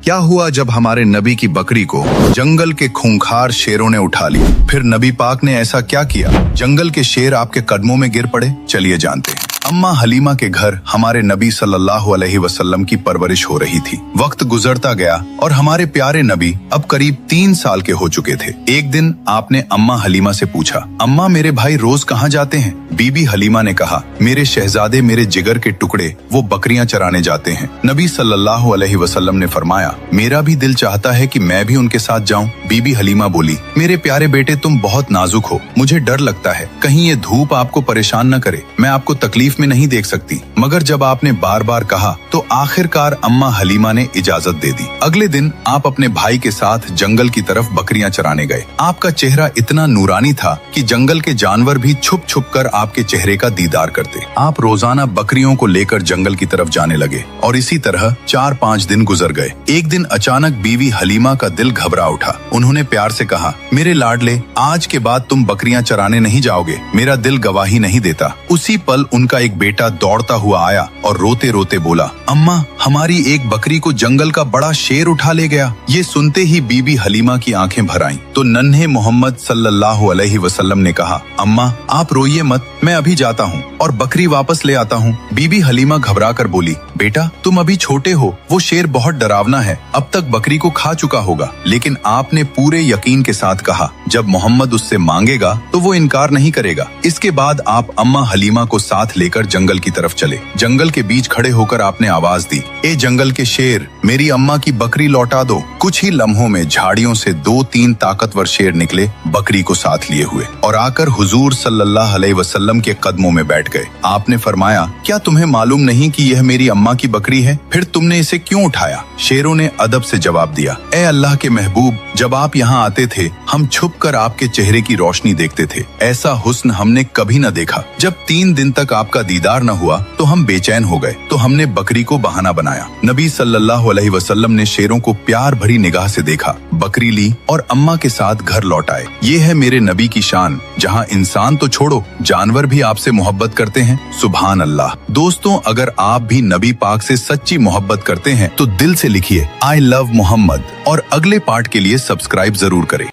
क्या हुआ जब हमारे नबी की बकरी को जंगल के खूंखार शेरों ने उठा ली? फिर नबी पाक ने ऐसा क्या किया जंगल के शेर आपके कदमों में गिर पड़े? चलिए जानते हैं। अम्मा हलीमा के घर हमारे नबी सल्लल्लाहु अलैहि वसल्लम की परवरिश हो रही थी। वक्त गुजरता गया और हमारे प्यारे नबी अब करीब 3 साल के हो चुके थे। एक दिन आपने अम्मा हलीमा से पूछा, अम्मा मेरे भाई रोज कहाँ जाते हैं? बीबी हलीमा ने कहा, मेरे शहजादे मेरे जिगर के टुकड़े वो बकरियां चराने जाते हैं। नबी सल्लल्लाहु अलैहि वसल्लम ने फरमाया, मेरा भी दिल चाहता है कि मैं भी उनके साथ जाऊं। बीबी हलीमा बोली, मेरे प्यारे बेटे तुम बहुत नाजुक हो, मुझे डर लगता है कहीं ये धूप आपको परेशान न करे। मैं आपको तकलीफ में नहीं देख सकती। मगर जब आपने बार बार कहा तो आखिरकार अम्मा हलीमा ने इजाजत दे दी। अगले दिन आप अपने भाई के साथ जंगल की तरफ बकरियां चराने गए। आपका चेहरा इतना नूरानी था कि जंगल के जानवर भी छुप छुप कर आपके चेहरे का दीदार करते। आप रोजाना बकरियों को लेकर जंगल की तरफ जाने लगे और इसी तरह 4-5 दिन गुजर गए। एक दिन अचानक बीवी हलीमा का दिल घबरा उठा। उन्होंने प्यार से कहा, मेरे लाडले, आज के बाद तुम बकरियां चराने नहीं जाओगे, मेरा दिल गवाही नहीं देता। उसी पल उनका एक बेटा दौड़ता हुआ आया और रोते रोते बोला, अम्मा हमारी एक बकरी को जंगल का बड़ा शेर उठा ले गया। ये सुनते ही बीबी हलीमा की आंखें भर आईं। तो नन्हे मोहम्मद सल्लल्लाहु अलैहि वसल्लम ने कहा, अम्मा आप रोइए मत, मैं अभी जाता हूँ और बकरी वापस ले आता हूँ। बीबी हलीमा घबरा कर बोली, बेटा तुम अभी छोटे हो, वो शेर बहुत डरावना है, अब तक बकरी को खा चुका होगा। लेकिन आपने पूरे यकीन के साथ कहा, जब मोहम्मद उससे मांगेगा तो वो इनकार नहीं करेगा। इसके बाद आप अम्मा हलीमा को साथ लेकर जंगल की तरफ चले। जंगल के बीच खड़े होकर आपने आवाज दी, ए जंगल के शेर, मेरी अम्मा की बकरी लौटा दो। कुछ ही लम्हों में झाड़ियों से 2-3 ताकतवर शेर निकले बकरी को साथ लिए हुए और आकर हुजूर सल्लल्लाहु अलैहि वसल्लम के कदमों में बैठ गए। आपने फरमाया, क्या तुम्हें मालूम नहीं कि यह मेरी अम्मा की बकरी है? फिर तुमने इसे क्यों उठाया? शेरों ने अदब से जवाब दिया, ए अल्लाह के महबूब, जब आप यहाँ आते थे हम छुप कर आपके चेहरे की रोशनी देखते थे। ऐसा हुस्न हमने कभी न देखा। जब 3 दिन तक आपका दीदार न हुआ तो हम बेचैन हो गए, तो हमने बकरी को बहाना बनाया। नबी सल्लल्लाहु अलैहि वसल्लम ने शेरों को प्यार भरी निगाह से देखा, बकरी ली और अम्मा के साथ घर लौट आए। ये है मेरे नबी की शान, जहाँ इंसान तो छोड़ो जानवर भी आपसे मोहब्बत करते हैं। सुभान अल्लाह। दोस्तों, अगर आप भी नबी पाक से सच्ची मोहब्बत करते हैं तो दिल से लिखिए, आई लव मोहम्मद और अगले पार्ट के लिए सब्सक्राइब जरूर करें।